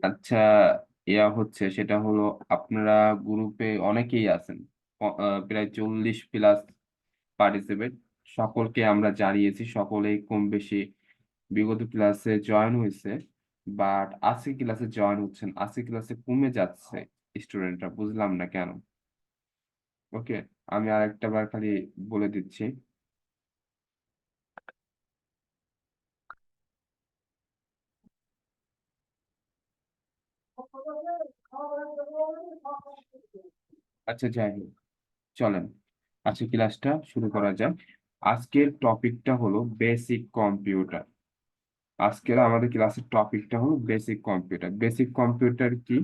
আচ্ছা, হচ্ছে সেটা হলো, আপনারা গ্রুপে অনেকেই আছেন, প্রায় 40+ পার্টিসিপেট। সকলকে আমরা জানিয়েছি, সকলেই কম বেশি বিগত ক্লাসে জয়েন হয়েছে, বাট আজকে ক্লাসে জয়েন হচ্ছেন, আজকে ক্লাসে কমে যাচ্ছে স্টুডেন্টরা, বুঝলাম না কেন। ওকে, আমি আরেকটা বার খালি বলে দিচ্ছি। আচ্ছা, যাই হোক, চলেন আজকে ক্লাসটা শুরু করা যাক। আজকের টপিকটা হলো বেসিক কম্পিউটার। আজকের আমাদের ক্লাসের টপিকটা হলো বেসিক কম্পিউটার। বেসিক কম্পিউটার কি?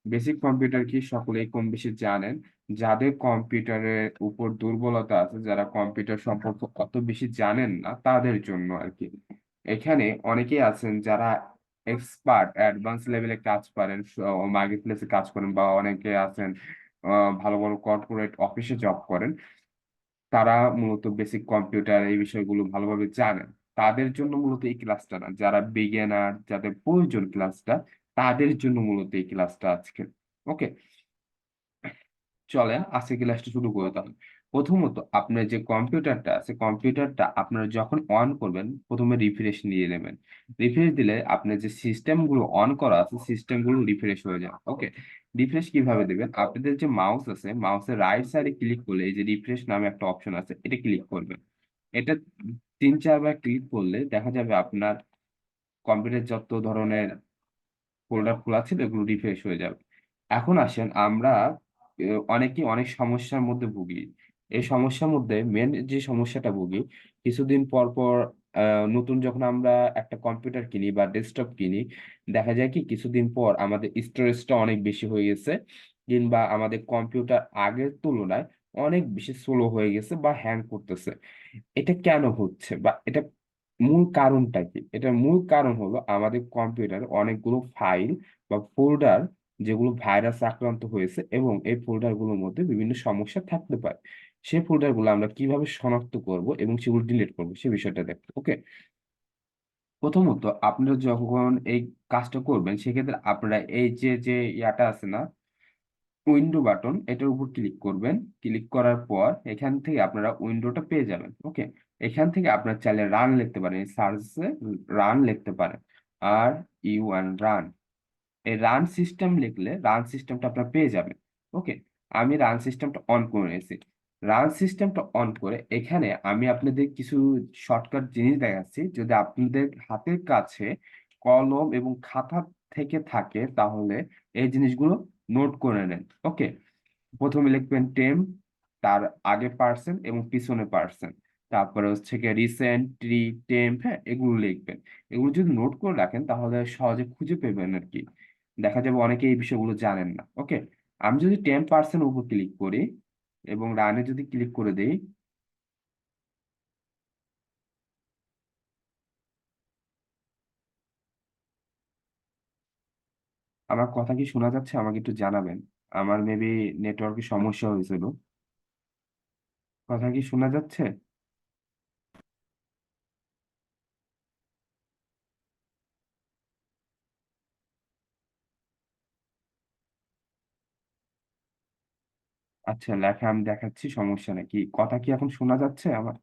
বেসিক কম্পিউটার কি সকলেই কম বেশি জানেন। যাদের কম্পিউটারের উপর দুর্বলতা আছে, যারা কম্পিউটার সম্পর্কে অত বেশি জানেন না, তাদের জন্য আর কি। এখানে অনেকেই আছেন যারা এক্সপার্ট, অ্যাডভান্স লেভেলে কাজ পারেন, মার্কেট প্লেসে কাজ করেন, বা অনেকে আছেন ভালো ভালো কর্পোরেট অফিসে জব করেন। তারা মূলত বেসিক কম্পিউটার এই বিষয়গুলো ভালোভাবে জানেন। তাদের জন্য মূলত এই ক্লাসটা না, যারা বিগিনার, যাদের প্রয়োজন ক্লাসটা, তাদের জন্য মূলত এই ক্লাসটা আজকে। ওকে, চলেন আজকে ক্লাসটা শুরু করে দিলাম। প্রথমত, আপনার যে কম্পিউটারটা আছে, কম্পিউটারটা আপনারা যখন অন করবেন, প্রথমে রিফ্রেশ নিয়ে নেবেন। রিফ্রেশ দিলে আপনার যে সিস্টেম গুলো অন করা আছে, সিস্টেম গুলো রিফ্রেশ হয়ে যাবে। ওকে, রিফ্রেশ কিভাবে দিবেন? আপনাদের যে মাউস আছে, মাউসের রাইট সাইডে ক্লিক করলে এই যে রিফ্রেশ নামে একটা অপশন আছে, এটা ক্লিক করবেন। এটা 3-4 বার ক্লিক করলে দেখা যাবে আপনার কম্পিউটার যত ধরনের ফোল্ডার খোলা ছিল এগুলো রিফ্রেশ হয়ে যাবে। এখন আসেন আমরা অনেকে অনেক সমস্যার মধ্যে ভুগি। এই সমস্যার মধ্যে মেন যে সমস্যাটা ভুগি, কিছুদিন পর পর নতুন যখন আমরা একটা কম্পিউটার কিনি বা ডেস্কটপ কিনি, দেখা যায় কি কিছুদিন পর আমাদের স্টোরেজটা অনেক বেশি হয়ে গেছে, কিংবা আমাদের কম্পিউটার আগের তুলনায় অনেক বেশি স্লো হয়ে গেছে বা হ্যাং করতেছে। এটা কেন হচ্ছে, বা এটা মূল কারণটা কি? এটার মূল কারণ হলো আমাদের কম্পিউটারে অনেকগুলো ফাইল বা ফোল্ডার, যেগুলো ভাইরাস আক্রান্ত হয়েছে, এবং এই ফোল্ডার গুলোর মধ্যে বিভিন্ন সমস্যা থাকতে পারে। সেই ফোল্ডার গুলো আমরা কিভাবে শনাক্ত করব এবং সেগুলো ডিলিট করবো, সে বিষয়টা দেখবো। ওকে, প্রথমত আপনারা যখন এই কাজটা করবেন, সেক্ষেত্রে আপনারা এই যে যে ইয়াটা আছে না, উইন্ডো বাটন, এটার উপর ক্লিক করবেন। ক্লিক করার পর এখান থেকে আপনারা উইন্ডোটা পেয়ে যাবেন। ওকে, এখান থেকে আপনারা চাইলে রান লিখতে পারেন, সার্চে রান লিখতে পারেন, আর ইউ রান। এই রান সিস্টেম লিখলে রান সিস্টেমটা আপনারা পেয়ে যাবেন। ওকে, আমি রান সিস্টেমটা অন করে নিয়েছি। রান সিস্টেমটা অন করে এখানে আমি আপনাদের কিছু শর্টকাট জিনিস দেখাচ্ছি। যদি আপনাদের হাতের কাছে কলম এবং খাতা থেকে থাকে, তাহলে এই জিনিসগুলো নোট করে নেন। ওকে, প্রথমে লিখবেন টেম, তার আগে পার্সেন্ট এবং পিছনে পার্সেন্ট, তারপরে হচ্ছে গিয়ে রিসেন্টলি টেম্প, হ্যাঁ এগুলো লিখবেন। এগুলো যদি নোট করে রাখেন তাহলে সহজে খুঁজে পেবেন আর কি। দেখা যাবে অনেকে এই বিষয়গুলো জানেন না। ওকে, আমি যদি 10% উপর ক্লিক করি এবং রানে যদি ক্লিক করে দেই, আমার কথা কি শোনা যাচ্ছে? আমাকে একটু জানাবেন। আমার মেবি নেটওয়ার্কের সমস্যা হয়েছিল। কথা কি শোনা যাচ্ছে? আচ্ছা, লেখা আমি দেখাচ্ছি, সমস্যা নাকি? কথা কি এখন শোনা যাচ্ছে আমার?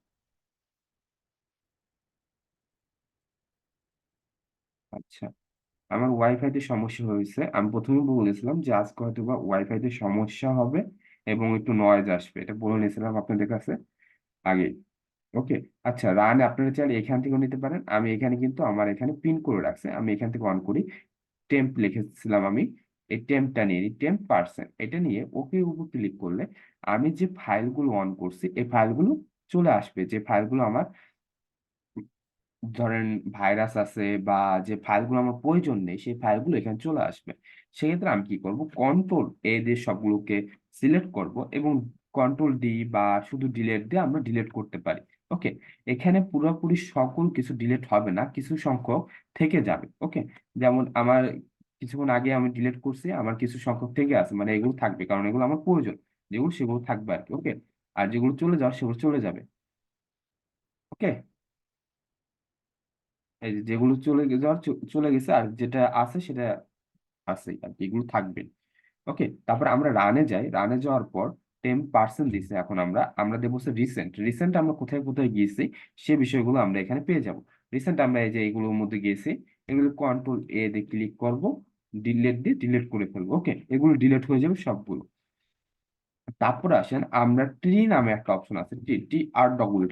আচ্ছা, আমার ওয়াইফাইতে সমস্যা হয়েছে। আমি প্রথমে বলেছিলাম যে আজকে হয়তো বা ওয়াইফাইতে সমস্যা হবে এবং একটু নয়েজ আসবে, এটা বলে নিয়েছিলাম আপনাদের কাছে আগে। ওকে, আচ্ছা, রান আপনারা চাইলে এখান থেকেও নিতে পারেন। আমি এখানে কিন্তু আমার এখানে পিন করে রাখছে, আমি এখান থেকে অন করি। টেম্প লিখেছিলাম আমি, এই টেম্পটা নিয়ে নিই, 10%, এটা নিয়ে ওকে উপর ক্লিক করলে আমি যে ফাইলগুলো অন করছি এই ফাইলগুলো চলে আসবে। যে ফাইলগুলো আমার ধরেন ভাইরাস আছে, বা যে ফাইলগুলো আমার প্রয়োজন নেই, সেই ফাইলগুলো এখানে চলে আসবে। সেক্ষেত্রে আমি কি করব, কন্ট্রোল A দিয়ে সবগুলোকে সিলেক্ট করব, এবং কন্ট্রোল D বা শুধু ডিলেট দিয়ে আমরা ডিলিট করতে পারি। ওকে, এখানে পুরোপুরি সকল কিছু ডিলিট হবে না, কিছু সংখ্যক থেকে যাবে। ওকে, যেমন আমার কিছুক্ষণ আগে আমি ডিলিট করছি, আমার কিছু সংখ্যক থেকে আছে, মানে এগুলো থাকবে কারণ এগুলো আমার প্রয়োজন, যেগুলো সেগুলো থাকবে আর কি। ওকে, আর যেগুলো চলে যাওয়ার সেগুলো চলে যাবে। ওকে, এই যে যেগুলো চলে গেছে, আর যেটা আছে সেটা আছে আর কি, এগুলো থাকবে। ওকে, তারপর আমরা রানে যাই। রানে যাওয়ার পর 10% দিছে, এখন আমরা দেবো রিসেন্ট। রিসেন্ট আমরা কোথায় কোথায় গিয়েছি সে বিষয়গুলো আমরা এখানে পেয়ে যাব। রিসেন্ট আমরা এই যে এগুলোর মধ্যে গিয়েছি, এগুলো কন্ট্রোল দিয়ে ক্লিক করব, ডিলেট দিয়ে ডিলেট করে ফেলবো। ওকে, এগুলো ডিলেট হয়ে যাবে সবগুলো। তারপর আসেন আমরা ট্রি নামে একটা অপশন আছে,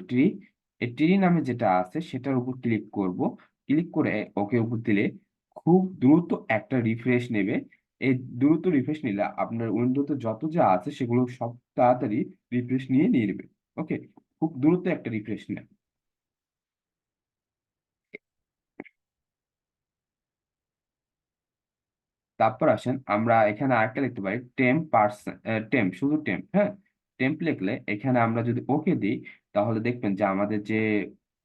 TREE। এই ট্রি নামে যেটা আছে সেটার উপর ক্লিক করব। ক্লিক করে ওকে উপর দিলে খুব দ্রুত একটা রিফ্রেশ নেবে। এই দ্রুত রিফ্রেশ নিলে আপনার উইন্ডোতে যত যা আছে সেগুলো সব তাড়াতাড়ি রিফ্রেশ নিয়ে নেবে। ওকে, খুব দ্রুত একটা রিফ্রেশ নেয়। তারপর আসেন আমরা এখানে আরেকটা লিখতে পারি টেম্প, শুধু টেম্প। হ্যাঁ, টেম্প লিখলে এখানে আমরা যদি ওকে দিই, তাহলে দেখবেন যে আমাদের যে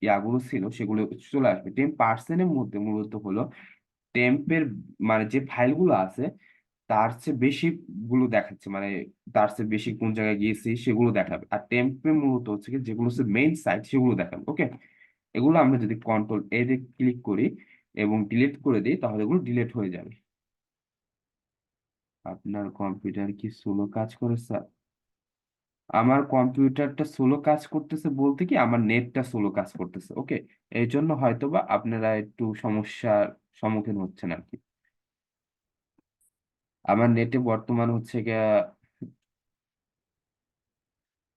ইয়াগুলো ছিল সেগুলো চলে আসবে। 10% মধ্যে মূলত হলো টেম্পের, মানে যে ফাইলগুলো আছে তার চেয়ে বেশি গুলো দেখাচ্ছে, মানে তার চেয়ে বেশি কোন জায়গায় গিয়েছি সেগুলো দেখাবে। আর টেম্পে মূলত হচ্ছে কি যেগুলো হচ্ছে মেইন সাইট সেগুলো দেখাবে। ওকে, এগুলো আমরা যদি কন্ট্রোল দিয়ে ক্লিক করি এবং ডিলিট করে দিই, তাহলে এগুলো ডিলিট হয়ে যাবে। আপনার কম্পিউটার কি স্লো কাজ করে স্যার? আমার কম্পিউটারটা স্লো কাজ করতেছে বলতে কি আমার নেটটা স্লো কাজ করতেছে। ওকে, এই জন্য হয়তোবা আপনারা একটু সমস্যার সম্মুখীন হচ্ছেন আর কি। আমার নেটে বর্তমান হচ্ছে গিয়া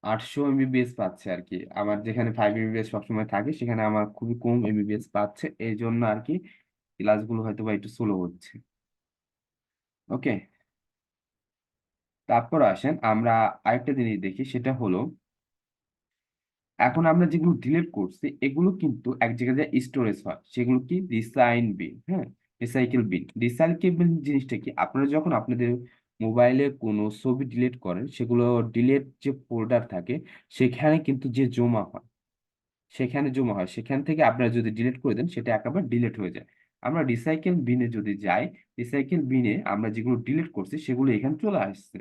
800 MBps পাচ্ছে আর কি। আমার যেখানে 5 MBps সবসময় থাকে সেখানে আমার খুবই কম MBps পাচ্ছে, এই জন্য আর কি ক্লাসগুলো হয়তোবা একটু স্লো হচ্ছে। ওকে, তারপর আসেন আমরা আরেকটা জিনিস দেখি, সেটা হলো এখন আমরা যেগুলো ডিলিট করছি এগুলো কিন্তু এক জায়গায় স্টোরেজ হয়, সেগুলো কি বিন। হ্যাঁ, রিসাইকেল বিন জিনিসটা কি, আপনারা যখন আপনাদের মোবাইলে কোনো ছবি ডিলিট করেন সেগুলো ডিলিট যে ফোল্ডার থাকে সেখানে কিন্তু যে জমা হয় সেখান থেকে আপনারা যদি ডিলিট করে দেন সেটা একেবারে ডিলিট হয়ে যায়। আমরা রিসাইকেল বিনে যদি যাই, রিসাইকেল বিনে আমরা যেগুলো ডিলিট করছি সেগুলো এখানে চলে আসছে।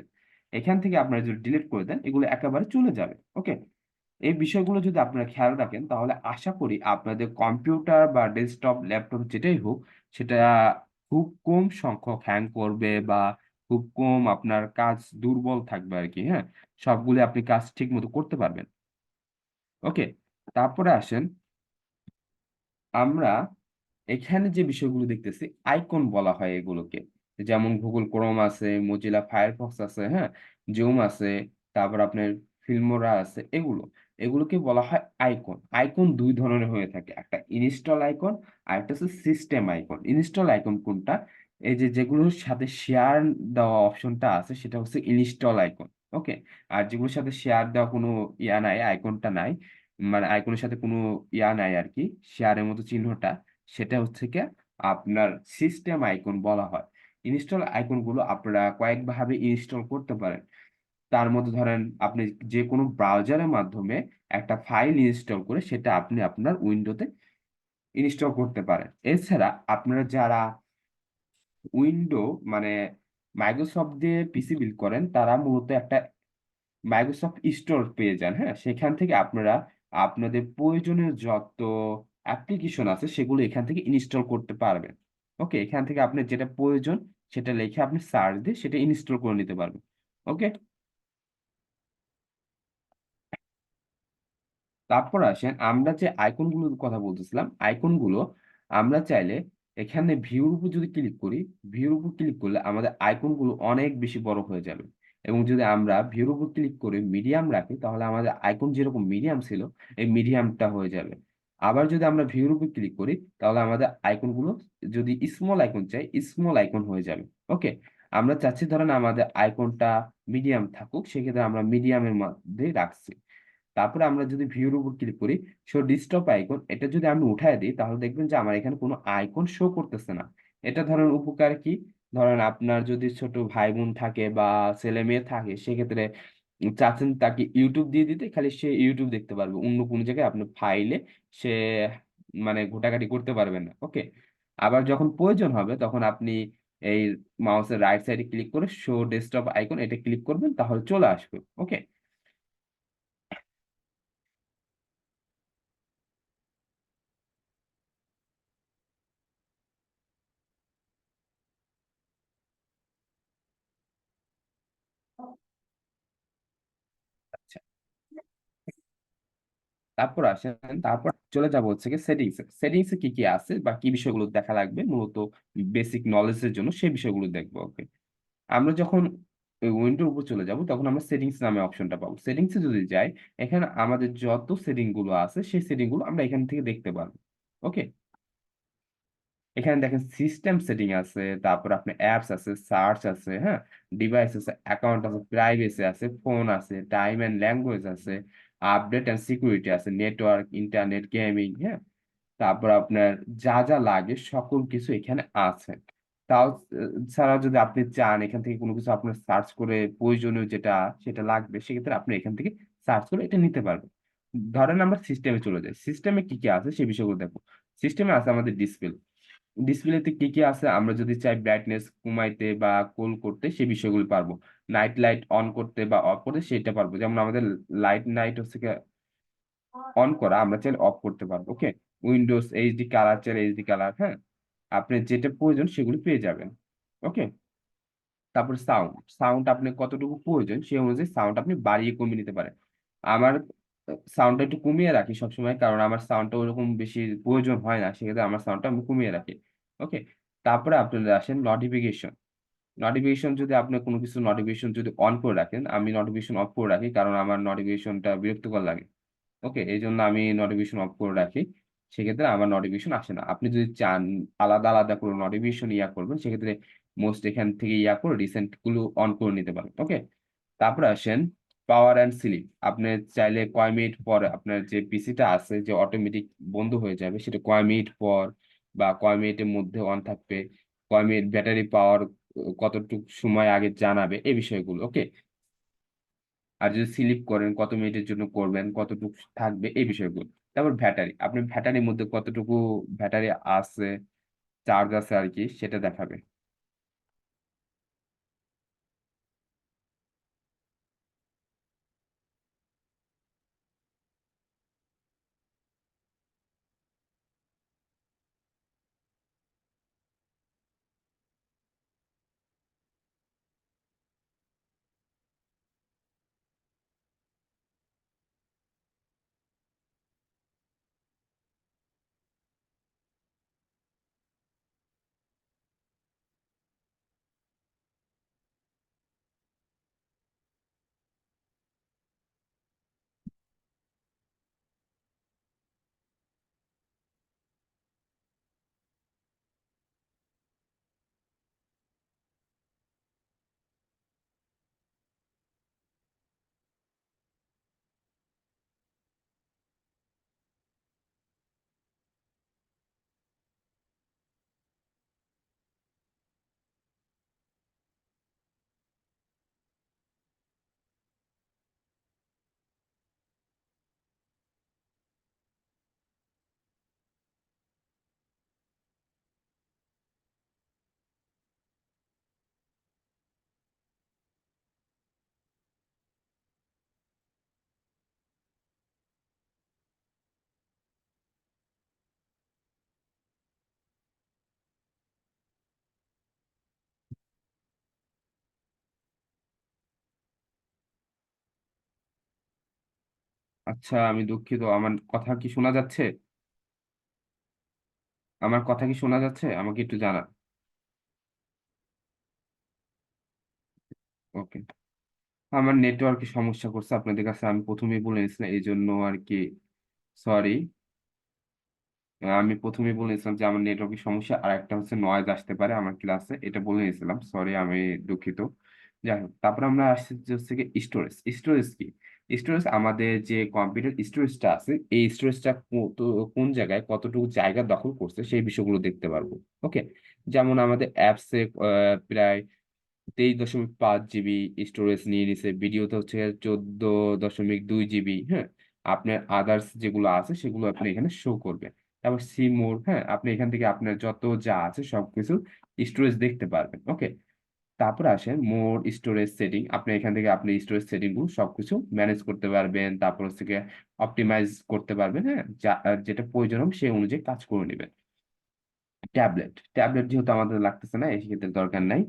এখান থেকে আপনারা যদি ডিলিট করে দেন এগুলো একেবারে চলে যাবে। ওকে, এই বিষয়গুলো যদি আপনারা খেয়াল রাখেন তাহলে আশা করি আপনাদের কম্পিউটার বা ডেস্কটপ ল্যাপটপ যেটাই হোক সেটা খুব কম সংখ্যক হ্যাং করবে, বা খুব কম আপনার কাজ দুর্বল থাকবে আর কি। হ্যাঁ, সবগুলো আপনি কাজ ঠিক মতো করতে পারবেন। ওকে, তারপরে আসেন আমরা এখানে যে বিষয়গুলো দেখতেছি আইকন বলা হয় এগুলোকে। যেমন গুগল ক্রোম আছে, মজিলা ফায়ারফক্স আছে, হ্যাঁ, জুম আছে, তারপর আপনার ফিল্মোরা আছে, এগুলোকে বলা হয় আইকন। আইকন দুই ধরনের হয়ে থাকে, একটা ইনস্টল আইকন আর একটা হচ্ছে সিস্টেম আইকন। ইনস্টল আইকন কোনটা? এই যে যেগুলোর সাথে শেয়ার দেওয়া অপশনটা আছে সেটা হচ্ছে ইনস্টল আইকন। ওকে, আর যেগুলোর সাথে শেয়ার দেওয়া কোনো ইয়া নাই, আইকনটা নাই, মানে আইকনের সাথে কোনো ইয়া নাই আর কি, শেয়ারের মতো চিহ্নটা, সেটা হচ্ছে কি আপনার সিস্টেম আইকন বলা হয়। ইনস্টল আইকন গুলো আপনারা কয়েকভাবে ইনস্টল করতে পারেন। তার মধ্যে ধরেন আপনি যে কোনো ব্রাউজারের মাধ্যমে একটা ফাইল ইনস্টল করে সেটা আপনি আপনার উইন্ডোতে ইনস্টল করতে পারেন। এছাড়া আপনারা যারা উইন্ডো মানে মাইক্রোসফট দিয়ে পিসি বিল্ড করেন তারা মূলত একটা মাইক্রোসফট স্টোর পেয়ে যান। হ্যাঁ, সেখান থেকে আপনারা আপনাদের প্রয়োজনীয় যত অ্যাপ্লিকেশন আছে সেগুলো এখান থেকে ইনস্টল করতে পারবেন। ওকে, এখান থেকে আপনার যেটা প্রয়োজন সেটা লিখে আপনি সার্চ দিয়ে সেটা ইনস্টল করে নিতে পারবেন। ওকে, তারপর আসেন আমরা যে আইকনগুলোর কথা বলতেছিলাম, আইকনগুলো আমরা চাইলে এখানে ভিউর উপর যদি ক্লিক করি, ভিউর উপর ক্লিক করলে আমাদের আইকনগুলো অনেক বেশি বড় হয়ে যাবে। এবং যদি আমরা ভিউর উপর ক্লিক করে মিডিয়াম রাখি তাহলে আমাদের আইকন যেরকম মিডিয়াম ছিল এই মিডিয়ামটা হয়ে যাবে। আবার যদি আমরা ভিউর উপর ক্লিক করি তাহলে আমাদের আইকনগুলো যদি স্মল আইকন চাই স্মল আইকন হয়ে যাবে। ওকে, আমরা চাচ্ছি ধরেন আমাদের আইকনটা মিডিয়াম থাকুক, সেক্ষেত্রে আমরা মিডিয়ামের মধ্যে রাখছি। তারপরে আমরা যদি ভিউর উপর ক্লিক করি, শো ডেস্কটপ আইকন, এটা যদি আমি উঠায় দিই তাহলে দেখবেন যে আমার এখানে কোনো আইকন শো করতেছে না। এটা ধরেন উপকার কি, ধরেন আপনার যদি ছোট ভাই বোন থাকে বা ছেলে মেয়ে থাকে সেক্ষেত্রে চাচ্ছেন তাকে ইউটিউব দিয়ে দিতে, খালি সে ইউটিউব দেখতে পারবে, অন্য কোনো জায়গায় আপনার ফাইলে সে মানে ঘোটাঘাটি করতে পারবেন না। ওকে, আবার যখন প্রয়োজন হবে তখন আপনি এই মাউসের রাইট সাইডে ক্লিক করে শো ডেস্কটপ আইকন এটা ক্লিক করবেন, তাহলে চলে আসবে। ওকে, তারপর আসেন, তারপর চলে যাবো হচ্ছে কি সেটিংস। সেটিংস এ কি কি আছে বা কি বিষয়গুলো দেখা লাগবে মূলত বেসিক নলেজের জন্য, সেই বিষয়গুলো দেখবো। ওকে, আমরা যখন উইন্ডোর উপর চলে যাব তখন আমরা সেটিংস নামে অপশনটা পাবো। সেটিংসে যদি যাই, এখানে আমাদের যত সেটিং গুলো আছে সেই সেটিং গুলো আমরা এখান থেকে দেখতে পারবো। ওকে, এখানে দেখেন সিস্টেম সেটিং আছে, তারপর আপনার অ্যাপস আছে, সার্চ আছে, হ্যাঁ, ডিভাইস আছে, অ্যাকাউন্ট আছে, প্রাইভেসি আছে, ফোন আছে, টাইম এন্ড ল্যাঙ্গুয়েজ আছে, আপডেট এন্ড সিকিউরিটি আছে, নেটওয়ার্ক, ইন্টারনেট, গেমিং, হ্যাঁ, তারপর আপনার যা যা লাগে সকল কিছু এখানে আছে। তাও ছাড়া যদি আপনি চান এখান থেকে কোনো কিছু আপনার সার্চ করে প্রয়োজনীয় যেটা সেটা লাগবে, সেক্ষেত্রে আপনি এখান থেকে সার্চ করে এটা নিতে পারবেন। ধরেন আমরা সিস্টেমে চলে যাই, সিস্টেমে কি কি আছে সেই বিষয়গুলো দেখো। সিস্টেমে আছে আমাদের ডিসপ্লে। ডিসপ্লেতে কি কি আছে, আমরা যদি চাই ব্রাইটনেস কমাইতে বা কুল করতে সেই বিষয়গুলো পারবো। নাইট লাইট অন করতে বা অফ করতে সেটা পারবো। যেমন আমাদের লাইট নাইট হচ্ছে অন করা, আমরা চাইলে অফ করতে পারবো। ওকে, উইন্ডোজ এইচডি কালার চাইলে এইচডি কালার, হ্যাঁ, আপনি যেটা প্রয়োজন সেগুলো পেয়ে যাবেন। ওকে, তারপর সাউন্ড। সাউন্ড আপনি কতটুকু প্রয়োজন সেই অনুযায়ী সাউন্ড আপনি বাড়িয়ে কমিয়ে নিতে পারেন। আমার সাউন্ডটা একটু কমিয়ে রাখি সবসময়, কারণ আমার সাউন্ডটা ওরকম বেশি প্রয়োজন হয় না, সেক্ষেত্রে আমার সাউন্ডটা আমি কমিয়ে রাখি। ওকে, তারপরে আপনারা আসেন নোটিফিকেশন। নোটিফিকেশন যদি আপনি কোনো কিছু নোটিফিকেশন যদি অন করে রাখেন, আমি নোটিফিকেশন অফ করে রাখি কারণ আমার নোটিফিকেশনটা বিরক্তিকর লাগে। ওকে, এই জন্য আমি নোটিফিকেশন অফ করে রাখি, সেক্ষেত্রে আমার নোটিফিকেশন আসে না। আপনি যদি চান আলাদা আলাদা করে নোটিফিকেশন করবেন, সেক্ষেত্রে মোস্ট এখান থেকে করে রিসেন্ট গুলো অন করে নিতে পারেন। ওকে, তারপরে আসেন পাওয়ার অ্যান্ড স্লিপ। আপনি চাইলে কয় মিনিট পর আপনার যে পিসিটা আছে যে অটোমেটিক বন্ধ হয়ে যাবে, সেটা কয় মিনিট পর বা কয় মিনিটের মধ্যে অন থাকবে, কয় মিনিট ব্যাটারি পাওয়ার কতটুকু সময় আগে জানাবে, এই বিষয়গুলো। ওকে, আর যদি স্লিপ করেন কত মিনিটের জন্য করবেন, কতটুকু থাকবে, এই বিষয়গুলো। তারপর ব্যাটারি, আপনি ব্যাটারির মধ্যে কতটুকু ব্যাটারি আছে, চার্জ আছে আর কি, সেটা দেখাবে। আচ্ছা, আমি দুঃখিত, আমার কথা কি শোনা যাচ্ছে? আমার কথা কি শোনা যাচ্ছে, আমাকে একটু জানান। ওকে, আমার নেটওয়ার্কে সমস্যা করছে আপনাদের কাছে, আমি প্রথমেই বলে নিয়েছিলাম, এই জন্য আর কি। সরি, আমি প্রথমেই বলেছিলাম যে আমার নেটওয়ার্কের সমস্যা, আর একটা হচ্ছে নয়েজ আসতে পারে আমার ক্লাসে, এটা বলে নিয়েছিলাম। সরি, আমি দুঃখিত। যাই হোক, তারপর আমরা আসছি যে হচ্ছে কি স্টোরেজ। স্টোরেজ কি? স্টোরেজ আমাদের যে কম্পিউটার স্টোরেজটা আছে, এই স্টোরেজটা কোন জায়গায় কতটুকু জায়গা দখল করছে সেই বিষয়গুলো দেখতে পারবো। ওকে, যেমন আমাদের অ্যাপসে প্রায় 23.5 জিবি স্টোরেজ নিয়ে নিছে, ভিডিওতে হচ্ছে 14.2 জিবি, হ্যাঁ, আপনার আদার্স যেগুলো আছে সেগুলো আপনি এখানে শো করবে। তারপর সি মোড, হ্যাঁ, আপনি এখান থেকে আপনার যত যা আছে সবকিছু স্টোরেজ দেখতে পারবেন। ওকে, তারপর আসেন মোর স্টোরেজ সেটিং। আপনি এখান থেকে আপনি স্টোরেজ সেটিং গুলো সবকিছু ম্যানেজ করতে পারবেন, তারপর হচ্ছে অপটিমাইজ করতে পারবেন, হ্যাঁ, যেটা প্রয়োজন হবে সেই অনুযায়ী কাজ করে নেবেন। ট্যাবলেট, ট্যাবলেট যেহেতু আমাদের লাগতেছে না, এই ক্ষেত্রে দরকার নাই।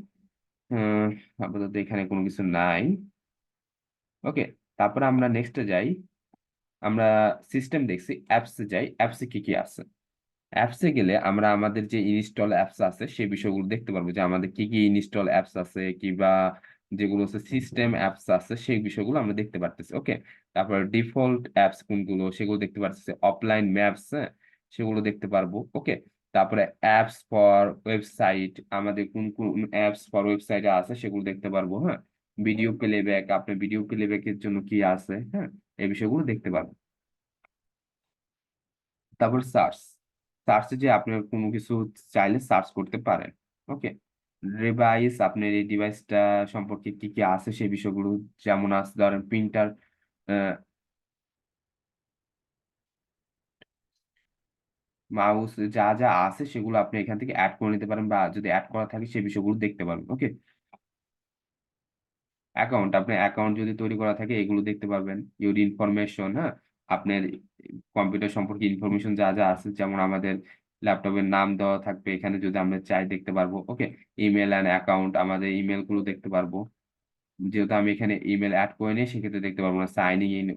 হম, আপাতত এখানে কোনো কিছু নাই। ওকে, তারপরে আমরা নেক্সটে যাই। আমরা সিস্টেম দেখছি, অ্যাপসে যাই, অ্যাপসে কি কি আছে। অ্যাপসে গেলে আমরা আমাদের যে ইনস্টল অ্যাপস আছে সেই বিষয়গুলো দেখতে পারবো, যে আমাদের কি কি ইনস্টল অ্যাপস আছে, কিংবা যেগুলো হচ্ছে সিস্টেম অ্যাপস আছে সেই বিষয়গুলো আমরা দেখতে পারতেছি। ওকে, তারপর ডিফল্ট অ্যাপস কোনগুলো সেগুলো দেখতে পারতেছি, অফলাইন ম্যাপস সেগুলো দেখতে পারবো। ওকে, তারপরে অ্যাপস ফর ওয়েবসাইট, আমাদের কোন কোন অ্যাপস ফর ওয়েবসাইটে আছে সেগুলো দেখতে পারবো। হ্যাঁ, ভিডিও প্লেব্যাক, আপনার ভিডিও প্লেব্যাকের জন্য কি আছে, হ্যাঁ, এই বিষয়গুলো দেখতে পারবো। তারপর সার্চ, সার্চে যে আপনি কোনো কিছু চাইলে সার্চ করতে পারেন। ওকে, ডিভাইস, আপনার এই ডিভাইসটা সম্পর্কে কি কি আছে সেই বিষয়গুলো, যেমন আছে ধরেন প্রিন্টার, মাউস, যা যা আছে সেগুলো আপনি এখান থেকে অ্যাড করে নিতে পারেন, বা যদি অ্যাড করা থাকে সেই বিষয়গুলো দেখতে পারবেন। ওকে, অ্যাকাউন্ট, আপনার অ্যাকাউন্ট যদি তৈরি করা থাকে এগুলো দেখতে পারবেন। ইউর ইনফরমেশন, হ্যাঁ, আপনার কম্পিউটার সম্পর্কে ইনফরমেশন যা যা আছে, যেমন আমাদের ল্যাপটপের নাম দেওয়া থাকবে এখানে, যদি আমরা চাই দেখতে পারবো। ওকে, ইমেল অ্যান্ড অ্যাকাউন্ট, আমাদের ইমেল গুলো দেখতে পারবো, যেহেতু আমি এখানে ইমেল অ্যাড করে নিই সেক্ষেত্রে দেখতে পারবো না। সাইনিং ইন,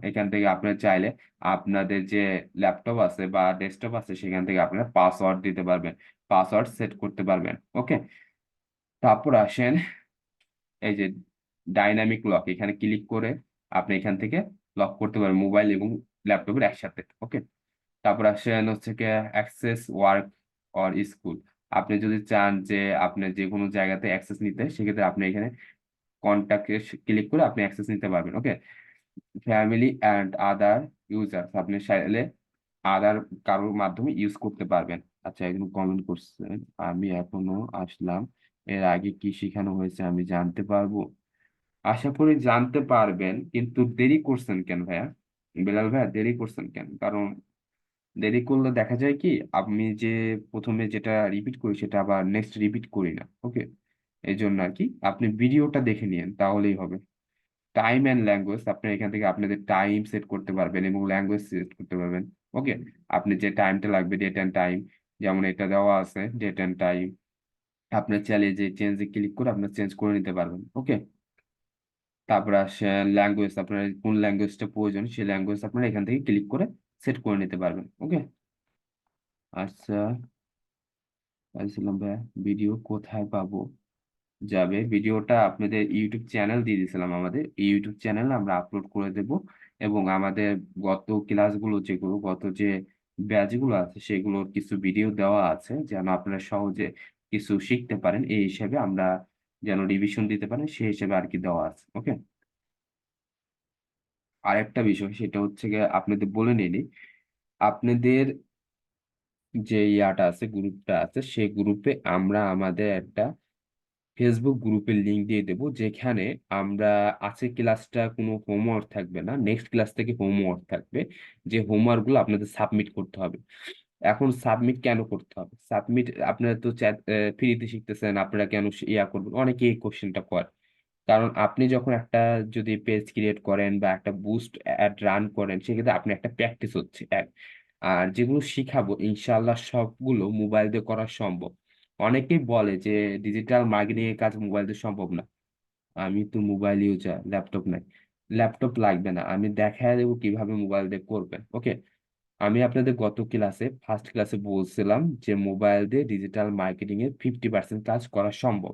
এখান থেকে আপনার চাইলে আপনাদের যে ল্যাপটপ আছে বা ডেস্কটপ আছে সেখান থেকে আপনারা পাসওয়ার্ড দিতে পারবেন, পাসওয়ার্ড সেট করতে পারবেন। ওকে, তারপর আসেন এই যে ডাইনামিক লক, এখানে ক্লিক করে আপনি এখান থেকে লক করতে পারবেন মোবাইল এবং ল্যাপটপের একসাথে। ওকে, তারপর আসেন হচ্ছে কি অ্যাক্সেস ওয়ার্ক অর স্কুল, আপনি যদি চান যে আপনি যে কোনো জায়গাতে অ্যাক্সেস নিতে, সেক্ষেত্রে আপনি এখানে কন্ট্যাক্টে ক্লিক করে আপনি অ্যাক্সেস নিতে পারবেন। ওকে, ফ্যামিলি অ্যান্ড আদার ইউজার, আপনি চাইলে আদার কারোর মাধ্যমে ইউজ করতে পারবেন। আচ্ছা, একজন কমেন্ট করছেন, আমি এখনো আসলাম, এর আগে কি শেখানো হয়েছে আমি জানতে পারবো? আশা করি জানতে পারবেন, কিন্তু দেরি করছেন কেন ভাইয়া? বেলাল ভাইয়া, দেরি করছেন কেন? কারণ দেরি করলে দেখা যায় কি, আমি যে প্রথমে যেটা রিপিট করি সেটা আবার নেক্সট রিপিট করি না। ওকে, এই জন্য আর কি, আপনি ভিডিওটা দেখে নিন তাহলেই হবে। টাইম অ্যান্ড ল্যাঙ্গুয়েজ, আপনি এখান থেকে আপনাদের টাইম সেট করতে পারবেন এবং ল্যাঙ্গুয়েজ সেট করতে পারবেন। ওকে, আপনি যে টাইমটা লাগবে, ডেট অ্যান্ড টাইম, যেমন এটা দেওয়া আছে ডেট অ্যান্ড টাইম, আপনি চাইলে যে চেঞ্জে ক্লিক করে আপনি চেঞ্জ করে নিতে পারবেন। ওকে, তারপর আসে ল্যাঙ্গুয়েজ, আপনার কোন ল্যাঙ্গুয়েজটা প্রয়োজন সেই ল্যাঙ্গুয়েজ আপনারা এখান থেকে ক্লিক করে সেট করে নিতে পারবেন। ওকে, আচ্ছা, বলছিলাম ভাইয়া, ভিডিও কোথায় পাবো? যাবে, ভিডিওটা আপনাদের ইউটিউব চ্যানেল দিয়ে দিয়েছিলাম, আমাদের এই ইউটিউব চ্যানেলে আমরা আপলোড করে দেব। এবং আমাদের গত ক্লাসগুলো, যেগুলো গত যে ব্যাচগুলো আছে সেগুলোর কিছু ভিডিও দেওয়া আছে, যেন আপনারা সহজে কিছু শিখতে পারেন এই হিসাবে, আমরা যেন রিভিশন দিতে পারেন সেই হিসেবে আর কি দেওয়া আছে। ওকে, আরেকটা বিষয় সেটা হচ্ছে গিয়ে আপনাদের বলে নিনি, আপনাদের যে ইয়াটা আছে, গ্রুপটা আছে, সেই গ্রুপে আমরা আমাদের একটা ফেসবুক গ্রুপের লিংক দিয়ে দেবো, যেখানে আমরা আজকের ক্লাসটা কোনো হোমওয়ার্ক থাকবে না, নেক্সট ক্লাস থেকে হোমওয়ার্ক থাকবে, যে হোমওয়ার্ক গুলো আপনাদের সাবমিট করতে হবে। এখন সাবমিট কেন করতে হবে? সাবমিট, আপনারা তো চ্যাট ফ্রিতে শিখতেছেন, আপনারা কেন ইয়া করবেন, অনেকে এই কোশ্চেনটা করে। কারণ আপনি যখন একটা যদি পেজ ক্রিয়েট করেন বা একটা বুস্ট অ্যাড রান করেন, সেক্ষেত্রে আপনি একটা প্র্যাকটিস হচ্ছে এক। আর যেগুলো শিখাবো ইনশাআল্লাহ সবগুলো মোবাইল দিয়ে করা সম্ভব। অনেকেই বলে যে ডিজিটাল মার্কেটিং এর কাজ মোবাইল দিয়ে সম্ভব না। আমি তো মোবাইল ইউজার, ল্যাপটপ নাই। ল্যাপটপ লাগবে না, আমি দেখায় দেবো কিভাবে মোবাইল দিয়ে করবেন। ওকে, আমি আপনাদের গত ক্লাসে, ফার্স্ট ক্লাসে বলছিলাম যে মোবাইল দিয়ে ডিজিটাল মার্কেটিং এর 50% কাজ করা সম্ভব,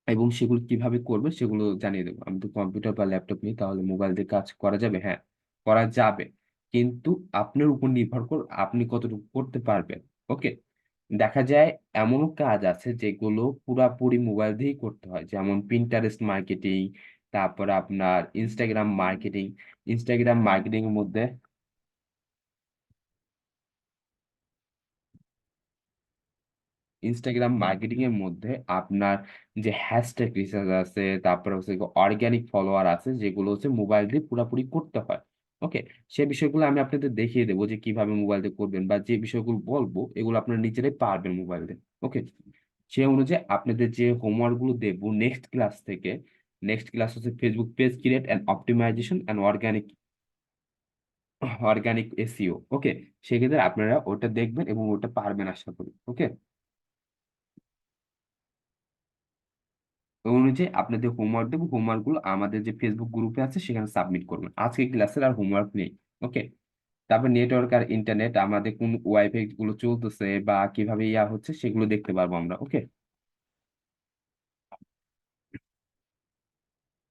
এবং সেগুলো কিভাবে করবে সেগুলো জানিয়ে দেবো। আমি তো কম্পিউটার বা ল্যাপটপ নিই, তাহলে মোবাইল দিয়ে কাজ করা যাবে? হ্যাঁ, করা যাবে, কিন্তু আপনার উপর নির্ভর করে আপনি কতটুকু করতে পারবেন। ওকে, দেখা যায় এমনও কাজ আছে যেগুলো পুরাপুরি মোবাইল দিয়েই করতে হয়, যেমন পিন্টারেস্ট মার্কেটিং, তারপর আপনার ইনস্টাগ্রাম মার্কেটিং। ইনস্টাগ্রাম মার্কেটিং এর মধ্যে, ইনস্টাগ্রাম মার্কেটিং এর মধ্যে আপনার যে হ্যাশট্যাগ রিসার্চ আছে, তারপরে হচ্ছে অর্গানিক ফলোয়ার আছে, যেগুলো হচ্ছে মোবাইল দিয়ে পুরোপুরি করতে হয়। ওকে, সে বিষয়গুলো আমি আপনাদের দেখিয়ে দেবো যে কিভাবে মোবাইল দিয়ে করবেন, বা যে বিষয়গুলো বলবো এগুলো আপনারা নিজেরাই পারবেন মোবাইল দিয়ে। ওকে, সে অনুযায়ী আপনাদের যে হোমওয়ার্ক গুলো দেবো নেক্সট ক্লাস থেকে, নেক্সট ক্লাস হচ্ছে Facebook page create and optimization and organic, organic SEO. Okay, সেক্ষেত্রে আপনারা ওটা দেখবেন এবং ওটা পারবেন আশা করি। ওকে, ওই অনুযায়ী আপনাদের হোমওয়ার্ক দেবো, হোমওয়ার্ক গুলো আমাদের যে ফেসবুক গ্রুপে আছে সেখানে সাবমিট করবেন। আজকে ক্লাসের আর হোমওয়ার্ক নেই। ওকে। তারপর নেটওয়ার্ক আর ইন্টারনেট আমাদের কোন ওয়াইফাই গুলো চলতেছে বা কিভাবে ইয়া হচ্ছে সেগুলো দেখতে পারবো আমরা। ওকে।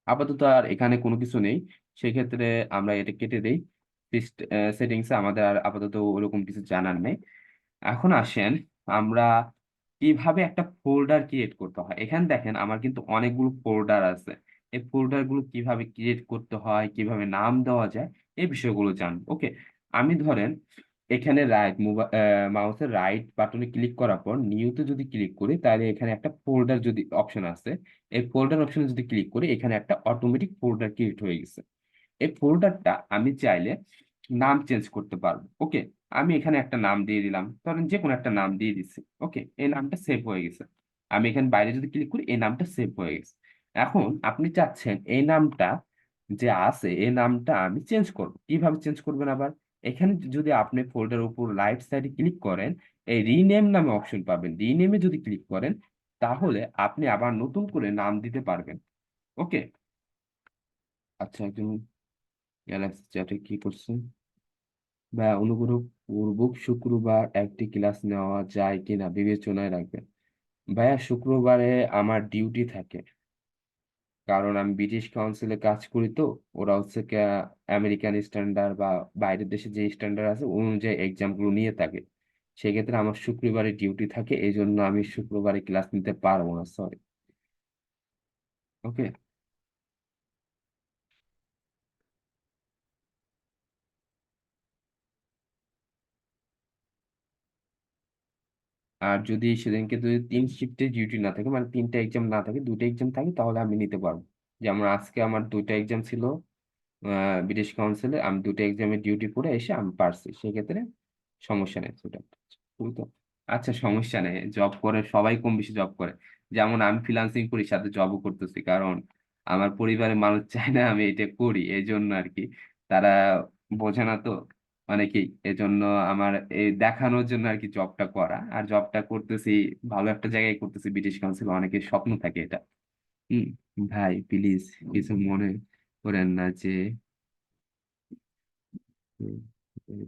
আপাতত আর এখানে কোনো কিছু নেই, সেক্ষেত্রে আমরা এটা কেটে দেই। সেটিংসে আমাদের আর আপাতত ওরকম কিছু জানার নেই। এখন আসেন আমরা কিভাবে একটা ফোল্ডার ক্রিয়েট করতে হয়। এখানে দেখেন আমার কিন্তু অনেকগুলো ফোল্ডার আছে। এই ফোল্ডার গুলো কিভাবে ক্রিয়েট করতে হয়, কিভাবে নাম দেওয়া যায়, এই বিষয়গুলো জানবো। ওকে। আমি ধরেন এখানে মাউসের রাইট বাটনে ক্লিক করার পর নিউতে যদি ক্লিক করি, তাহলে এখানে একটা ফোল্ডার যদি অপশন আছে, এই ফোল্ডার অপশনে যদি ক্লিক করি, এখানে একটা অটোমেটিক ফোল্ডার ক্রিয়েট হয়ে গেছে। এই ফোল্ডারটা আমি চাইলে নাম চেঞ্জ করতে পারবো। ওকে। আমি এখানে একটা নাম দিয়ে দিলাম, ধরেন যে কোনো একটা নাম দিয়ে দিচ্ছি। ওকে, এই নামটা সেভ হয়ে গেছে। আমি এখানে বাইরে যদি ক্লিক করি, এই নামটা সেভ হয়ে গেছে। এখন আপনি চাচ্ছেন এই নামটা যে আছে, এই নামটা আমি চেঞ্জ করব, কিভাবে চেঞ্জ করবেন আবার? এখানে যদি আপনি ফোল্ডার উপর রাইট সাইডে ক্লিক করেন, এই রিনেম নামে অপশন পাবেন। রিনেমে যদি ক্লিক করেন, তাহলে আপনি আবার নতুন করে নাম দিতে পারবেন। ওকে। আচ্ছা, একজন গ্যালাক্সি চ্যাটে কি করছেন? বা অনুগ্রহ পূর্বক শুক্রবার একটি ক্লাস নেওয়া যায় কিনা বিবেচনায় রাখবেন। ভাইয়া, শুক্রবারে আমার ডিউটি থাকে, কারণ আমি ব্রিটিশ কাউন্সিলে কাজ করি তো। ওরা হচ্ছে আমেরিকান স্ট্যান্ডার্ড বা বাইরের দেশে যে স্ট্যান্ডার্ড আছে ওই অনুযায়ী এক্সাম গুলো নিয়ে থাকে। সেক্ষেত্রে আমার শুক্রবারে ডিউটি থাকে, এই জন্য আমি শুক্রবারে ক্লাস নিতে পারবো না, সরি। ওকে। আর যদি সেদিনকে যদি 3 শিফটে ডিউটি না থাকে, মানে 3টা এক্সাম না থাকে, 2টা এক্সাম থাকে, তাহলে আমি নিতে পারবো। যেমন আজকে আমার 2টা এক্সাম ছিল ব্রিটিশ কাউন্সিলে, আমি 2টা এক্সামের ডিউটি করে এসে আমি পারছি, সেক্ষেত্রে সমস্যা নেই সেটা। বুঝতো? আচ্ছা, সমস্যা নেই, জব করে সবাই কম বেশি জব করে। যেমন আমি ফ্রিল্যান্সিং করি, সাথে জবও করতেছি, কারণ আমার পরিবারের মানুষ চায় না আমি এটা করি, এই জন্য আর কি। তারা বোঝে না তো অনেকেই, এজন্য আমার এই দেখানোর জন্য আর কি জবটা করা। আর জবটা করতেছি, ভালো একটা জায়গায় করতেছি, ব্রিটিশ কাউন্সিল, অনেকের স্বপ্ন থাকে এটা। হম। ভাই প্লিজ কিছু মনে করেন না যে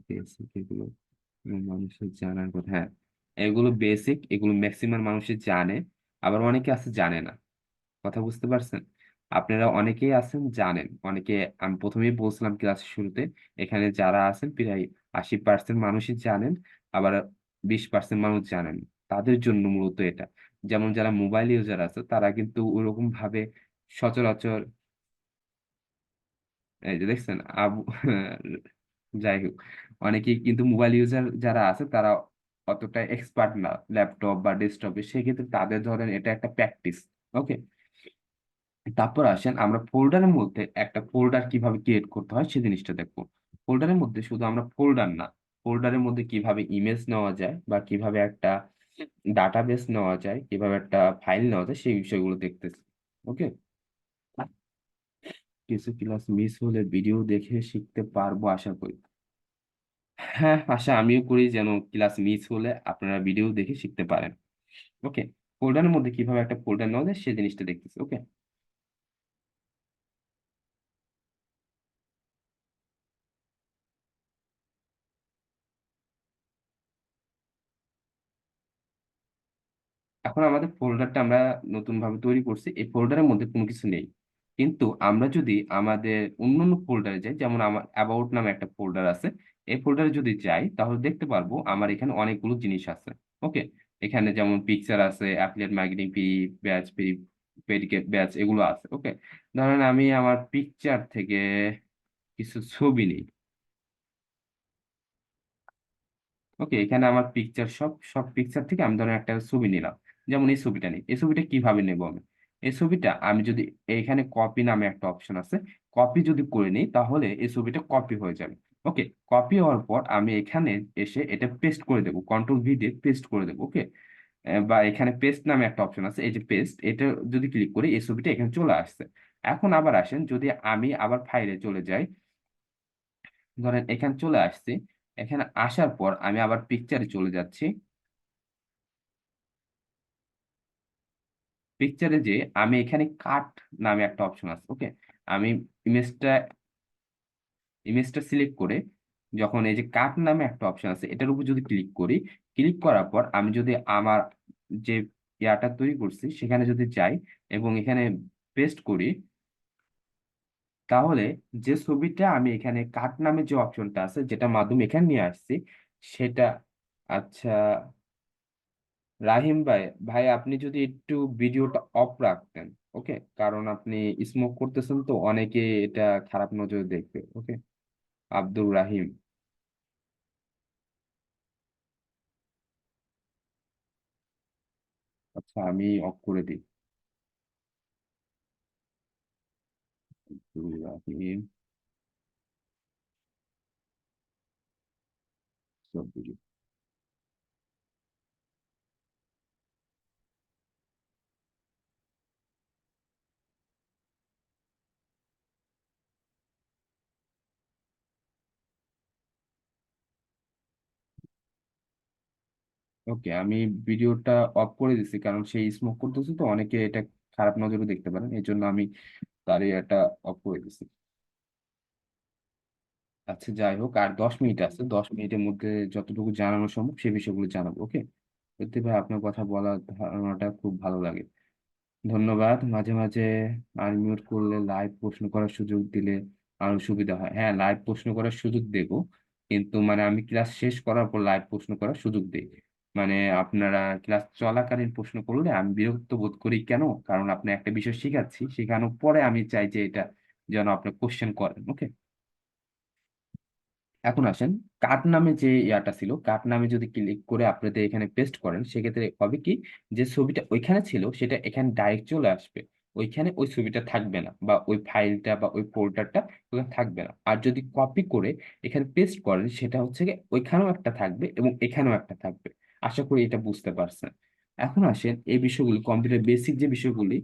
বেসিক এগুলো মানুষের জানার কথা। হ্যাঁ, এগুলো বেসিক, এগুলো ম্যাক্সিমাম মানুষের জানে, আবার অনেকে আছে জানে না। কথা বুঝতে পারছেন? আপনারা অনেকেই আছেন জানেন, অনেকে আমি প্রথমেই বলছিলাম ক্লাসের শুরুতে, এখানে যারা আছেন প্রায় 80% মানুষই জানেন, আবার 20% মানুষ জানেন। তাদের জন্য মূলত এটা। যেমন যারা মোবাইল ইউজার আছে তারা কিন্তু ওরকম ভাবে সচরাচর, এই যে দেখছেন আবু যাই হোক, অনেকেই কিন্তু মোবাইল ইউজার যারা আছে তারা অতটা এক্সপার্ট না ল্যাপটপ বা ডেস্কটপে, সেক্ষেত্রে তাদের ধরেন এটা একটা প্র্যাকটিস। ওকে। তারপর আসেন আমরা ফোল্ডারের মধ্যে একটা ফোল্ডার কিভাবে ক্রিয়েট করতে হয় সে জিনিসটা দেখবো। ফোল্ডারের মধ্যে শুধু আমরা ফোল্ডার না, ফোল্ডারের মধ্যে কিভাবে ইমেজ নেওয়া যায় বা কিভাবে একটা ডাটাবেস নেওয়া যায়, কিভাবে একটা ফাইল নেওয়া যায়, সেই বিষয়গুলো দেখতেছি। ওকে। কিছু ক্লাস মিস হলে ভিডিও দেখে শিখতে পারবো আশা করি। হ্যাঁ, আশা আমিও করি যেন ক্লাস মিস হলে আপনারা ভিডিও দেখে শিখতে পারেন। ওকে। ফোল্ডারের মধ্যে কিভাবে একটা ফোল্ডার নেওয়া যায় সেই জিনিসটা দেখতেছি। ওকে। এখন আমাদের ফোল্ডারটা আমরা নতুন ভাবে তৈরি করছি, এই ফোল্ডারের মধ্যে কোনো কিছু নেই। কিন্তু আমরা যদি আমাদের অন্যান্য ফোল্ডারে যাই, যেমন আমার অ্যাবাউট নামে একটা ফোল্ডার আছে, এই ফোল্ডারে যদি যাই তাহলে দেখতে পারবো আমার এখানে অনেকগুলো জিনিস আছে। ওকে। এখানে যেমন পিকচার আছে, affiliate marketing free batch, free পেডিকেট ব্যাচ, এগুলো আছে। ওকে। ধরেন আমি আমার পিকচার থেকে কিছু ছবি নিই। ওকে, এখানে আমার পিকচার, সব সব পিকচার থেকে আমি ধরেন একটা ছবি নিলাম। যেমন এই ছবিটা নিই, এই ছবিটা কিভাবে নেব আমি? এই ছবিটা আমি যদি, এখানে কপি নামে একটা অপশন আছে, কপি যদি করে নিই তাহলে এই ছবিটা কপি হয়ে যাবে। ওকে। কপি হওয়ার পর আমি এখানে এসে এটা পেস্ট করে দেবো, কন্ট্রোল ভি দিয়ে পেস্ট করে দেবো। ওকে। বা এখানে পেস্ট নামে একটা অপশন আছে, এই যে পেস্ট, এটা যদি ক্লিক করি এই ছবিটা এখানে চলে আসছে। এখন আবার আসেন, যদি আমি আবার ফাইলে চলে যাই, ধরেন এখানে চলে আসছি, এখানে আসার পর আমি আবার পিকচারে চলে যাচ্ছি। পিকচারে যে আমি এখানে কাট নামে একটা অপশন আছে, ওকে। আমি ইমেজটা ইমেজটা সিলেক্ট করে যখন এই যে কাট নামে একটা অপশন আছে এটার উপর যদি ক্লিক করি, ক্লিক করার পর আমি যদি আমার যে ইয়াটা তৈরি করছি সেখানে যদি যাই এবং এখানে পেস্ট করি, তাহলে যে ছবিটা আমি এখানে কাট নামে যে অপশনটা আছে যেটা মাধ্যমে এখানে নিয়ে আসছি সেটা, আচ্ছা রাহিম ভাই, ভাই আপনি যদি একটু ভিডিওটা অফ রাখতেন, ওকে, কারণ আপনি স্মোক করতেছেন তো অনেকে এটা খারাপ নজরে দেখবে, ওকে। আব্দুর রাহিম, আচ্ছা আমি অফ করে দিই। আব্দুর রাহিম, সব ভিডিও। ওকে, আমি ভিডিওটা অফ করে দিচ্ছি কারণ সেই স্মোক করতেছে তো অনেকে এটা খারাপ নজরে দেখতে পারেন, এই জন্য আমি তার এটা অফ করে দিচ্ছি। আচ্ছা যাই হোক, আর 10 মিনিট আছে, 10 মিনিটের মধ্যে যতটুকু জানানো সম্ভব সে বিষয়গুলো জানাবো, ওকে। সত্যি ভাই আপনার কথা বলার ধারণাটা খুব ভালো লাগে, ধন্যবাদ। মাঝে মাঝে আনমিউট করলে লাইভ প্রশ্ন করার সুযোগ দিলে আরো সুবিধা হয়। হ্যাঁ, লাইভ প্রশ্ন করার সুযোগ দেব, কিন্তু মানে আমি ক্লাস শেষ করার পর লাইভ প্রশ্ন করার সুযোগ দিই। মানে আপনারা ক্লাস চলাকালীন প্রশ্ন করলে আমি বিরক্ত বোধ করি, কেন? কারণ আপনি একটা বিষয় শিখাচ্ছি, শেখানোর পরে আমি চাই যে এটা যেন আপনি কোশ্চেন করেন, ওকে। এখন আসেন, কার্ট নামে যে ইয়াটা ছিল, কার্ট নামে যদি ক্লিক করে আপনাদের এখানে পেস্ট করেন সেক্ষেত্রে হবে কি, যে ছবিটা ওইখানে ছিল সেটা এখানে ডাইরেক্ট চলে আসবে, ওইখানে ওই ছবিটা থাকবে না বা ওই ফাইলটা বা ওই ফোল্ডারটা ওখানে থাকবে না। আর যদি কপি করে এখানে পেস্ট করেন সেটা হচ্ছে কি ওইখানেও একটা থাকবে এবং এখানেও একটা থাকবে। আশা করি এটা বুঝতে পারছেন। এখন আসেন এই বিষয়গুলো, কম্পিউটার বেসিক যে বিষয়গুলি,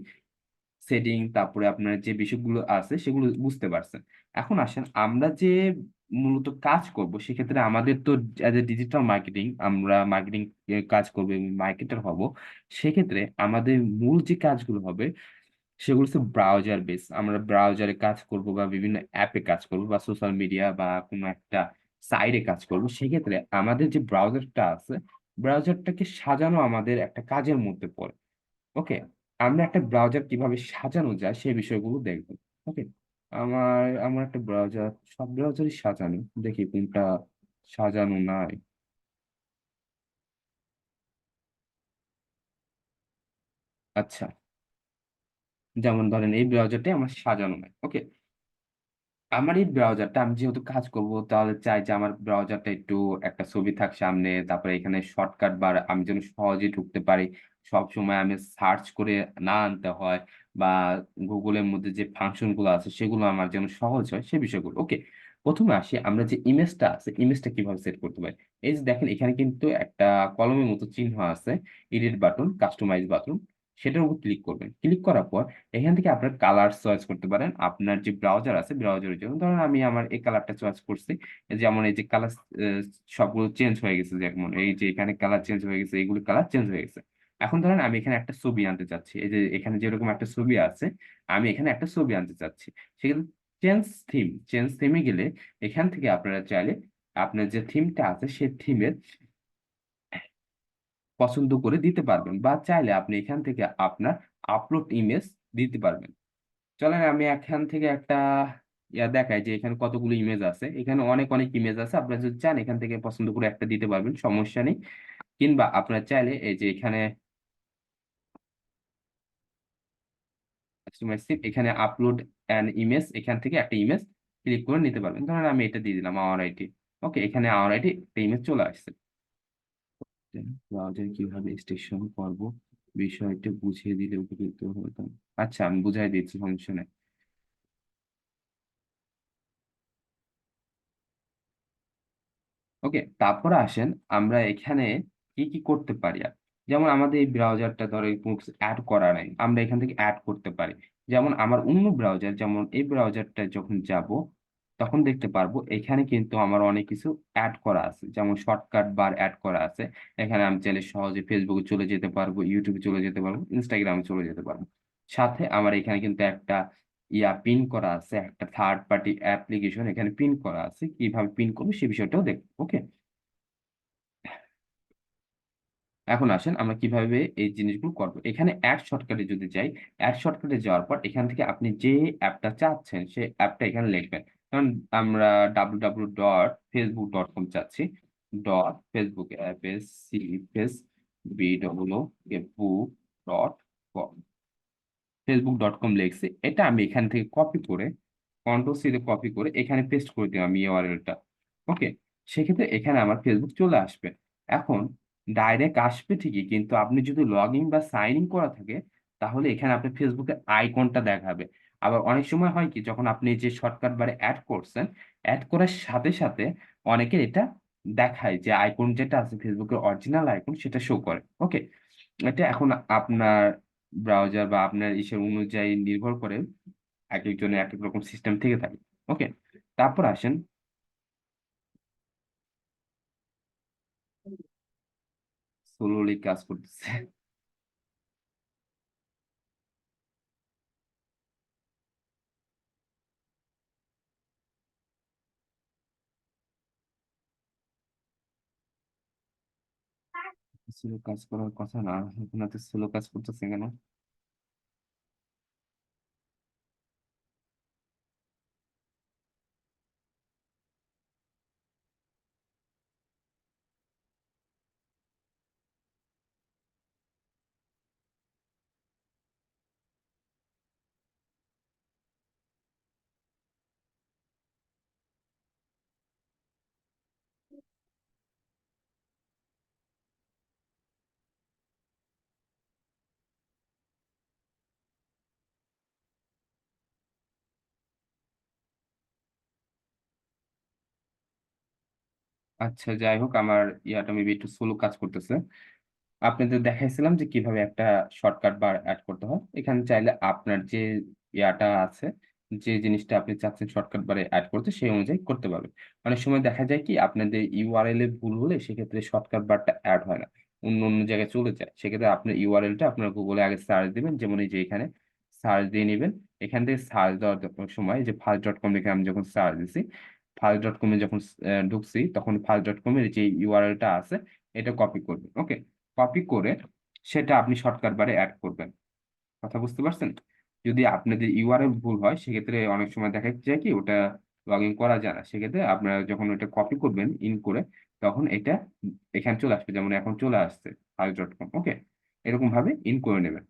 সেটিং, তারপরে আপনার যে বিষয়গুলো আছে সেগুলো বুঝতে পারছেন। এখন আসেন আমরা যে মূলত কাজ করব সেক্ষেত্রে আমাদের তো অ্যাজ এ ডিজিটাল মার্কেটিং, আমরা মার্কেটিং কাজ করবো এবং মার্কেটার হব। সেক্ষেত্রে আমাদের মূল যে কাজগুলো হবে সেগুলো হচ্ছে ব্রাউজার বেস, আমরা ব্রাউজারে কাজ করব বা বিভিন্ন অ্যাপে কাজ করব বা সোশ্যাল মিডিয়া বা কোনো একটা সাইটে কাজ করব। সেক্ষেত্রে আমাদের যে ব্রাউজারটা আছে, ব্রাউজারটাকে সাজানো আমাদের একটা কাজের মধ্যে পড়ে, ওকে। আমরা একটা ব্রাউজার কিভাবে সাজানো যায় সেই বিষয়গুলো দেখবো, ওকে। আমার একটা ব্রাউজার, সব ব্রাউজারই সাজানো, দেখি কোনটা সাজানো নাই। আচ্ছা, যেমন ধরেন এই ব্রাউজারটাই আমার সাজানো নাই, ওকে। আমার এই ব্রাউজারটা আমি যেহেতু কাজ করব তাহলে চাই যে আমার ব্রাউজারটা একটু একটা ছবি থাক সামনে, তারপরে এখানে শর্টকাট বার আমি যেন সহজে ঢুকতে পারি, সব সময় আমি সার্চ করে না আনতে হয়, বা গুগলের মধ্যে যে ফাংশন গুলো আছে সেগুলো আমার যেন সহজ হয় সে বিষয়গুলো, ওকে। প্রথমে আসি আমরা যে ইমেজটা আছে ইমেজটা কিভাবে সেট করতে পারি। এই যে দেখেন এখানে কিন্তু একটা কলমের মতো চিহ্ন আছে, এডিট বাটন, কাস্টমাইজ বাটন, সেটার উপর ক্লিক করবেন। ক্লিক করার পর এখান থেকে আপনার কালার চয়েস করতে পারেন, আপনার যে ব্রাউজার আছে ব্রাউজারের জন্য। ধরুন আমি আমার এই কালারটা চয়েস করছি, যেমন এই যে কালার সবগুলো চেঞ্জ হয়ে গেছে, যেমন এই যে এখানে কালার চেঞ্জ হয়ে গেছে, এইগুলো কালার চেঞ্জ হয়ে গেছে। এখন ধরেন আমি এখানে একটা ছবি আনতে চাচ্ছি, এই যে এখানে যেরকম একটা ছবি আছে আমি এখানে একটা ছবি আনতে চাচ্ছি। সেক্ষেত্রে চেঞ্জ থিমে গেলে এখান থেকে আপনারা চাইলে আপনার যে থিমটা আছে সেই থিমের পছন্দ করে দিতে পারবেন, বা চাইলে আপনি এখান থেকে আপনার আপলোড ইমেজ দিতে পারবেন। চলেন আমি এখান থেকে একটা ইয়া দেখাই যে এখানে কতগুলো ইমেজ আছে, এখানে অনেক অনেক ইমেজ আছে, আপনারা যদি চান এখান থেকে পছন্দ করে একটা দিতে পারবেন, সমস্যা নেই। কিংবা আপনারা চাইলে এই যে এখানে এখানে আপলোড অ্যান ইমেজ, এখান থেকে একটা ইমেজ ক্লিক করে নিতে পারবেন। ধরেন আমি এটা দিয়ে দিলাম আমার আইডি, ওকে, এখানে আমার আইডি একটা ইমেজ চলে আসছে। ব্রাউজার কিভাবে এক্সটেনশন করব বিষয়টা বুঝিয়ে দিলে উপকৃত হতাম। আচ্ছা আমি বুঝাই দিচ্ছি, সমস্যা নেই। ওকে, তারপরে আসেন আমরা এখানে কি কি করতে পারি আর, যেমন আমাদের এই ব্রাউজারটা ধরো অ্যাড করা নাই, আমরা এখান থেকে অ্যাড করতে পারি। যেমন আমার অন্য ব্রাউজার, যেমন এই ব্রাউজারটা যখন যাব, তখন দেখতে পারবো এখানে কিন্তু আমার অনেক কিছু অ্যাড করা আছে, যেমন শর্টকাট বার অ্যাড করা আছে। এখানে আমি চাইলে সহজে ফেসবুকে চলে যেতে পারবো, ইউটিউবে চলে যেতে পারবো, ইনস্টাগ্রামে চলে যেতে পারবো। সাথে আমার এখানে কিন্তু একটা পিন করা আছে, একটা থার্ড পার্টি অ্যাপ্লিকেশন এখানে পিন করা আছে। কিভাবে পিন করবো সে বিষয়টাও দেখবো। ওকে, এখন আসেন আমরা কিভাবে এই জিনিসগুলো করবো। এখানে অ্যাড শর্টকাটে যদি যাই, অ্যাড শর্টকাটে যাওয়ার পর এখান থেকে আপনি যে অ্যাপটা চাচ্ছেন সেই অ্যাপটা এখানে লিখবেন। কারণ আমরা www.facebook.com চাচ্ছি, ডট ফেসবুক facebook.com, facebook.com লিখছি। এটা আমি এখান থেকে কপি করে কন্ট্রোল সি তে কপি করে এখানে পেস্ট করে দিলাম ইউআরএলটা। ওকে, সেক্ষেত্রে এখানে আমার ফেসবুক চলে আসবে। এখন ডাইরেক্ট আসবে ঠিকই, কিন্তু আপনি যদি লগ ইন বা সাইন ইন করা থাকে তাহলে এখানে আপনার ফেসবুকের আইকনটা দেখাবে। আবার অনেক সময় হয় কি, যখন আপনি যে শর্টকাট বারে অ্যাড করছেন, অ্যাড করার সাথে সাথে অনেকের এটা দেখায় যে আইকন যেটা আছে ফেসবুকের অরিজিনাল আইকন সেটা শো করে। ওকে, এটা এখন আপনার ব্রাউজার বা আপনার ইসের অনুযায়ী নির্ভর করে, এক একজনের এক এক রকম সিস্টেম থেকে থাকে। ওকে, তারপর আসেন, স্লোলি কাজ করতেছে। স্লো কাজ করার কথা না, এখানে তো স্লো কাজ করতেছে কেন? আচ্ছা, যাই হোক, আমার ইয়াটা মেবি একটু স্লো কাজ করতেছে। আপনাদের দেখাইছিলাম যে কিভাবে একটা শর্টকাট বার অ্যাড করতে হয়। এখানে চাইলে আপনার যে ইয়াটা আছে, যে জিনিসটা আপনি চাচ্ছেন শর্টকাট বারে অ্যাড করতে, সেই অনুযায়ী করতে পারবেন। অনেক সময় দেখা যায় কি, আপনাদের ইউআরএল এ ভুল হলে সেক্ষেত্রে শর্টকাট বারটা অ্যাড হয় না, অন্য অন্য জায়গায় চলে যায়। সেক্ষেত্রে আপনার ইউআরএলটা আপনার গুগলে আগে সার্চ দিবেন, যেমন এই যে এখানে সার্চ দিয়ে নেবেন। এখান থেকে সার্চ দেওয়ার সময় যে ফার্স্ট.কম লিখে আমি যখন সার্চ দিছি, ফার্স্ট.কমে যখন ঢুকছি, তখন ফার্স্ট.কম এর যে ইউআরএলটা আছে এটা কপি করবেন। ওকে, কপি করে সেটা আপনি শর্টকাট বারে অ্যাড করবেন। কথা বুঝতে পারছেন? যদি আপনাদের ইউআরএল ভুল হয় সেক্ষেত্রে অনেক সময় দেখা যায় কি ওটা লগ ইন করা যায় না। সেক্ষেত্রে আপনারা যখন ওটা কপি করবেন ইন করে, তখন এটা এখানে চলে আসবে, যেমন এখন চলে আসছে ফাইল.কম। ওকে, এরকম ভাবে ইন করে নেবেন।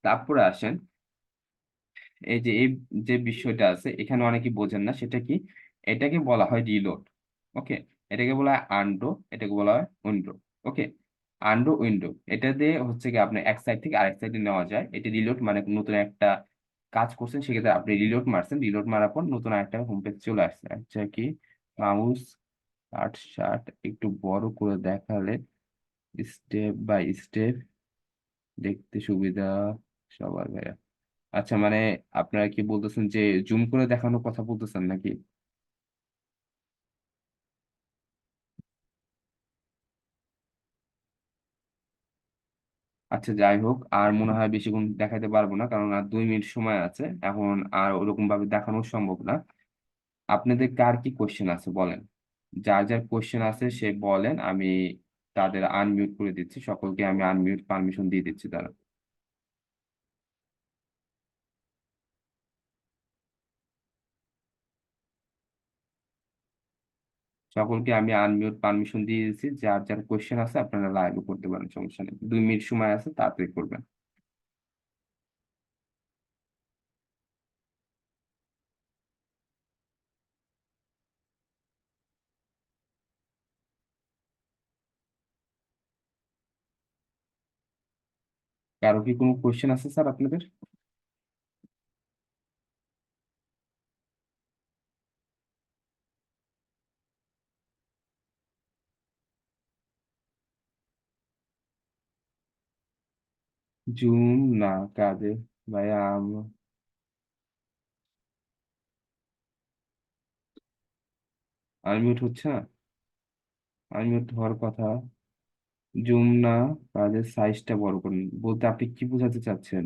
তারপরে আসেন, এই যে বিষয়টা আছে এখানে অনেকে বোঝেন না, সেটা কি, এটাকে বলা হয় রিলোড। ওকে, এটাকে বলা হয় আনডো, এটাকে বলা হয় উইন্ডো। ওকে, আনডো উইন্ডো, এটা দিয়ে হচ্ছে কি আপনি এক সাইড থেকে আরেক সাইডে নেওয়া যায়। এটি রিলোড মানে নতুন একটা কাজ করছেন, সেক্ষেত্রে আপনি রিলোড মারছেন, রিলোড মারার পর নতুন আরেকটা হোম পেজ চলে আসছে। আচ্ছা, কি মাউস কাট শার্ট একটু বড় করে দেখালে স্টেপ বাই স্টেপ দেখতে সুবিধা সবার ভাইয়া। আচ্ছা, মানে আপনারা কি বলতেছেন যে জুম করে দেখানোর কথা বলতেছেন নাকি? আচ্ছা, যাই হোক, আর মনে হয় বেশিক্ষণ দেখাতে পারবো না, কারণ আর 2 মিনিট সময় আছে এখন। আর ওরকম ভাবে দেখানো সম্ভব না। আপনাদের কার কি কোশ্চেন আছে বলেন। যার যার কোশ্চেন আছে সে বলেন, আমি তাদের আনমিউট করে দিচ্ছি, সকলকে আমি আনমিউট পারমিশন দিয়ে দিচ্ছি তারা। সকলকে আমি আনমিউট পারমিশন দিয়ে দিচ্ছি, যার যার কোশ্চেন আছে আপনারা লাইভে করতে পারেন, সমস্যা নেই, 2 মিনিট সময় আছে, তাড়াতাড়ি করবেন। কারো কি কোনো কোশ্চেন আছে স্যার আপনাদের? জুম না কাজে ভাইয়া আনমিউট হচ্ছে না? আনমিউট হওয়ার কথা। জুম না, কাজের সাইজটা বড় করুন বলতে আপনি কি বোঝাতে চাচ্ছেন?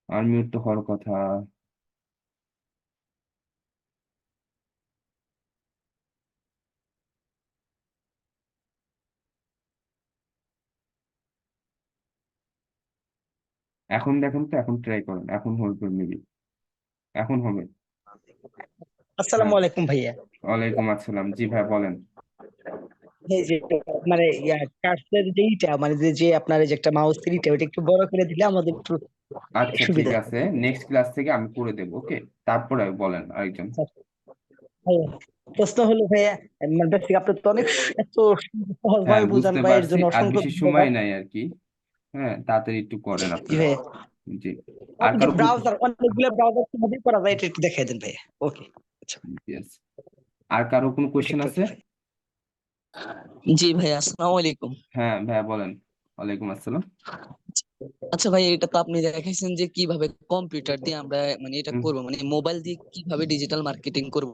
আনমিউট তো হওয়ার কথা। এখন দেখেন তো, এখন ট্রাই করেন, এখন হবে মেবি, এখন হবে। হ্যাঁ। আসসালামু আলাইকুম ভাইয়া। ওয়ালাইকুম আসসালাম, জি ভাই বলেন। এই যে মানে কার্সের যে ইটা মানে যে আপনার এই যে একটা মাউস থ্রিটা ওটা একটু বড় করে দিলে আমাদের একটু আচ্ছা ঠিক সুবিধা আছে, হবে। নেক্সট ক্লাস থেকে আমি করে দেবো, ওকে। তারপরে বলেন আরেকজন। আচ্ছা, ভাইয়া, প্রশ্ন হলো ভাইয়া, মানে বেসিক আপনি তো অনেক এত সহজ হ্যাঁ ভাবে বুঝান বুঝতে ভাই, এর পারছি, জন্য আর অসংখ্য বেশি সময় ধন্যবাদ। নাই আর কি। হ্যাঁ তাড়াতাড়ি একটু করেন জি আপনারা। ভাইয়া, জি। আর আপনি যে কারো কোনো ব্রাউজার অনেকগুলো ব্রাউজার কিভাবে করা যায় এটা একটু দেখাই দেন ভাইয়া। ওকে, আচ্ছা, Yes. আর কারো কোনো কোশ্চেন ওকে আছে? ভাই। জি ভাই, আসসালামু আলাইকুম। হ্যাঁ ভাইয়া বলেন। ওয়ালাইকুম আসসালাম। আচ্ছা ভাই, এটা তো আপনি দেখাইছেন যে কিভাবে কম্পিউটার দিয়ে আমরা মানে এটা হুম। করবো, মানে মোবাইল দিয়ে কিভাবে ডিজিটাল মার্কেটিং করবো।